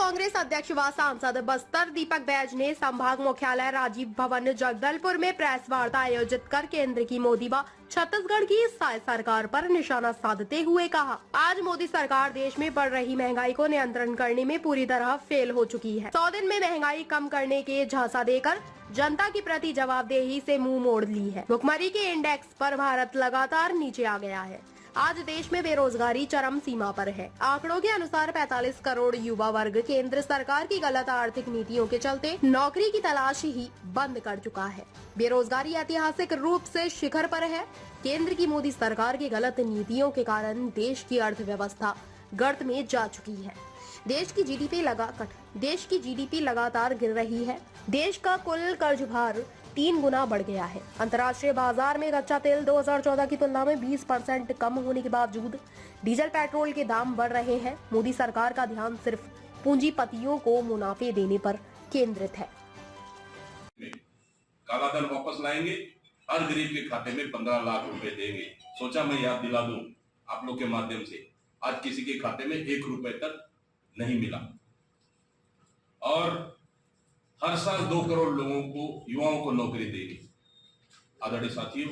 कांग्रेस अध्यक्ष व सांसद बस्तर दीपक बैज ने संभाग मुख्यालय राजीव भवन जगदलपुर में प्रेस वार्ता आयोजित कर केंद्र की मोदी व छत्तीसगढ़ की सरकार पर निशाना साधते हुए कहा, आज मोदी सरकार देश में बढ़ रही महंगाई को नियंत्रण करने में पूरी तरह फेल हो चुकी है। 100 दिन में महंगाई कम करने के झांसा देकर जनता के प्रति जवाबदेही से मुंह मोड़ ली है। भुखमरी के इंडेक्स पर भारत लगातार नीचे आ गया है। आज देश में बेरोजगारी चरम सीमा पर है। आंकड़ों के अनुसार 45 करोड़ युवा वर्ग केंद्र सरकार की गलत आर्थिक नीतियों के चलते नौकरी की तलाश ही बंद कर चुका है। बेरोजगारी ऐतिहासिक रूप से शिखर पर है। केंद्र की मोदी सरकार की गलत नीतियों के कारण देश की अर्थव्यवस्था गर्त में जा चुकी है। देश की जीडीपी लगातार गिर रही है। देश का कुल कर्ज भार 3 गुना बढ़ गया है। अंतर्राष्ट्रीय बाजार में कच्चा तेल 2014 की तुलना में 20% कम होने के बावजूद डीजल पेट्रोल के दाम बढ़ रहे हैं। मोदी सरकार का ध्यान सिर्फ पूंजीपतियों को मुनाफे देने पर केंद्रित है। काला धन वापस लाएंगे, हर गरीब के खाते में 15 लाख रुपए देंगे। सोचा मैं याद दिला दूं आप लोग के माध्यम से, आज किसी के खाते में 1 रुपए तक नहीं मिला और हर साल 2 करोड़ लोगों को, युवाओं को नौकरी देगी। आदरणीय साथियों,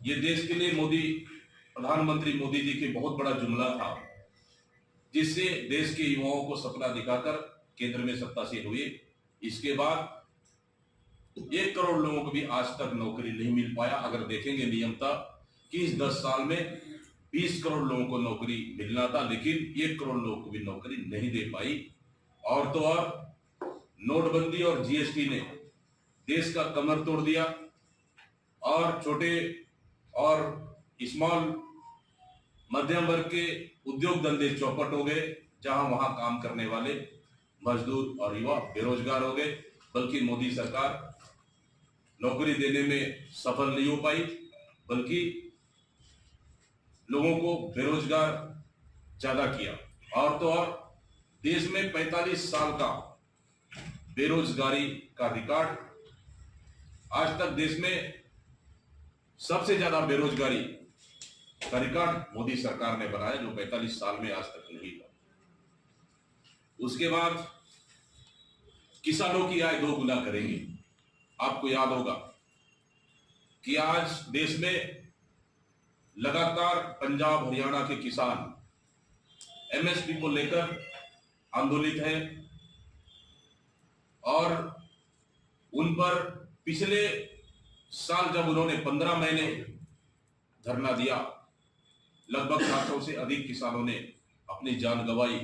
ये देश के लिए प्रधानमंत्री मोदी जी की बहुत बड़ा जुमला था, जिससे देश के युवाओं को सपना दिखाकर केंद्र में सत्तासीन हुए। इसके बाद 1 करोड़ लोगों को भी आज तक नौकरी नहीं मिल पाया। अगर देखेंगे नियमता कि इस 10 साल में 20 करोड़ लोगों को नौकरी मिलना था, लेकिन 1 करोड़ लोगों को भी नौकरी नहीं दे पाई। और तो और नोटबंदी और जीएसटी ने देश का कमर तोड़ दिया और छोटे और स्मॉल मध्यम वर्ग के उद्योग धंधे चौपट हो गए। जहां वहां काम करने वाले मजदूर और युवा बेरोजगार हो गए। बल्कि मोदी सरकार नौकरी देने में सफल नहीं हो पाई, बल्कि लोगों को बेरोजगार ज्यादा किया। और तो और देश में 45 साल का बेरोजगारी का रिकॉर्ड, आज तक देश में सबसे ज्यादा बेरोजगारी का रिकॉर्ड मोदी सरकार ने बनाया, जो 45 साल में आज तक नहीं था। उसके बाद किसानों की आय 2 गुना करेंगे। आपको याद होगा कि आज देश में लगातार पंजाब हरियाणा के किसान एमएसपी को लेकर आंदोलित हैं और उन पर पिछले साल जब उन्होंने 15 महीने धरना दिया, लगभग 700 से अधिक किसानों ने अपनी जान गंवाई।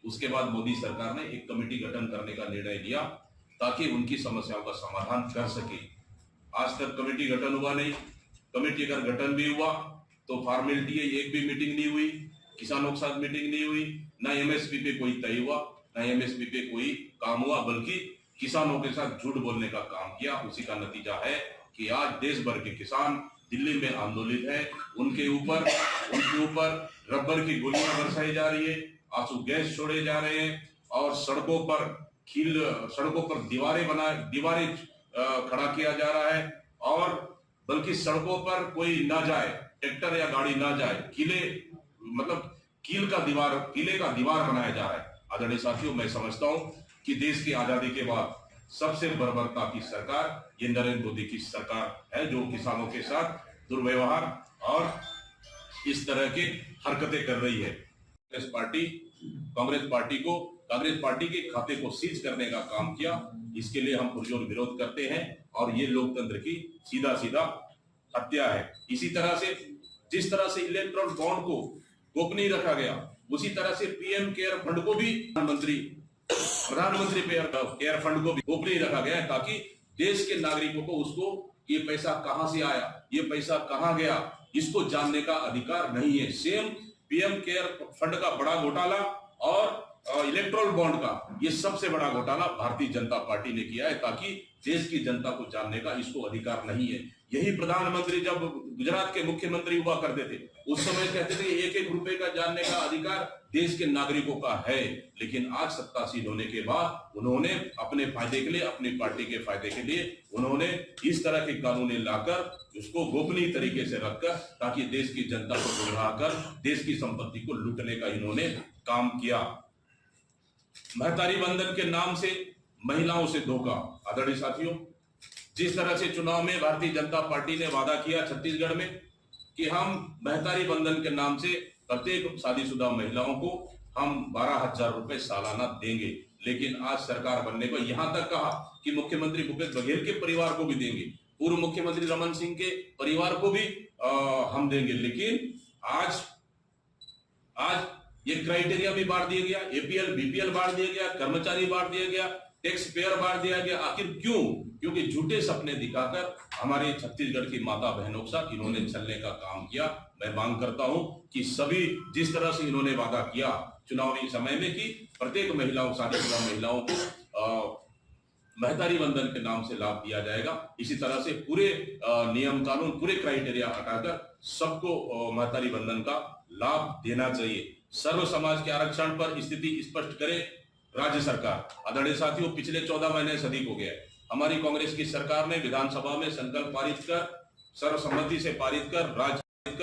उसके बाद मोदी सरकार ने एक कमेटी गठन करने का निर्णय लिया ताकि उनकी समस्याओं का समाधान कर सके। आज तक कमेटी गठन हुआ नहीं। कमेटी अगर गठन भी हुआ तो फॉर्मेलिटी है, एक भी मीटिंग नहीं हुई, किसानों के साथ मीटिंग नहीं हुई, ना एमएसपी पे कोई तय हुआ, ना एमएसपी पे कोई काम हुआ, बल्कि किसानों के साथ झूठ बोलने का काम किया। उसी का नतीजा है कि आज देश भर के किसान दिल्ली में आंदोलित है। उनके ऊपर रबर की गोलियां बरसाई जा रही है, आंसू गैस छोड़े जा रहे हैं और सड़कों पर दीवारें खड़ा किया जा रहा है। और बल्कि सड़कों पर कोई ना जाए, ट्रैक्टर या गाड़ी ना जाए, कीले का दीवार बनाया जा रहा है। आदरणीय साथियों, मैं समझता हूं कि देश की आजादी के बाद सबसे बर्बरता की सरकार ये नरेंद्र मोदी की सरकार है, जो किसानों के साथ दुर्व्यवहार और इस तरह की हरकतें कर रही है। कांग्रेस पार्टी के खाते को सीज करने का काम किया। इसके लिए हम पुरजोर विरोध करते हैं और ये लोकतंत्र की सीधा हत्या है। इसी तरह से जिस तरह से इलेक्ट्रॉन बॉन्ड को गोपनीय रखा गया, उसी तरह से पीएम केयर फंड को भी प्रधानमंत्री केयर फंड को भी गोपनीय रखा गया है, ताकि देश के नागरिकों को उसको ये पैसा कहां से आया, ये पैसा कहां गया, इसको जानने का अधिकार नहीं है। सेम पीएम केयर फंड का बड़ा घोटाला और इलेक्ट्रोल बॉन्ड का ये सबसे बड़ा घोटाला भारतीय जनता पार्टी ने किया है, ताकि देश की जनता को जानने का इसको अधिकार नहीं है। यही प्रधानमंत्री जब गुजरात के मुख्यमंत्री हुआ करते थे, उस समय कहते थे 1-1 रुपए का जानने का अधिकार देश के नागरिकों का है। लेकिन आज सत्तासीन होने के बाद उन्होंने अपने फायदे के लिए, अपनी पार्टी के फायदे के लिए उन्होंने इस तरह के कानून लाकर उसको गोपनीय तरीके से रखकर, ताकि देश की जनता को गुमराह कर देश की संपत्ति को लूटने का इन्होंने काम किया। महतारी बंधन के नाम से महिलाओं से धोखा। आदरणीय साथियों, जिस तरह से चुनाव में भारतीय जनता पार्टी ने वादा किया छत्तीसगढ़ में कि हम महतारी बंधन के नाम से प्रत्येक शादीशुदा महिलाओं को हम 12,000 रुपए सालाना देंगे, लेकिन आज सरकार बनने पर यहां तक कहा कि मुख्यमंत्री भूपेश बघेल के परिवार को भी देंगे, पूर्व मुख्यमंत्री रमन सिंह के परिवार को भी हम देंगे। लेकिन आज ये क्राइटेरिया भी बांट दिया गया, एपीएल बीपीएल बांट दिया गया, कर्मचारी बांट दिया गया, टैक्स पेयर बांट दिया गया। आखिर क्यों? क्योंकि झूठे सपने दिखाकर हमारे छत्तीसगढ़ की माता बहनों के साथ इन्होंने छलने का काम किया। मैं मांग करता हूं कि सभी जिस तरह से इन्होंने वादा किया चुनावी समय में कि प्रत्येक महिलाओं, शादीशुदा महिलाओं को महतारी बंधन के नाम से लाभ दिया जाएगा, इसी तरह से पूरे नियम कानून, पूरे क्राइटेरिया हटाकर सबको महतारी बंधन का लाभ देना चाहिए। सर्व समाज के आरक्षण पर स्थिति स्पष्ट करे राज्य सरकार। आदरणीय साथियों, पिछले 14 महीने से अधिक हो गया है, हमारी कांग्रेस की सरकार ने विधानसभा में संकल्प पारित कर, सर्वसम्मति से पारित कर राज्य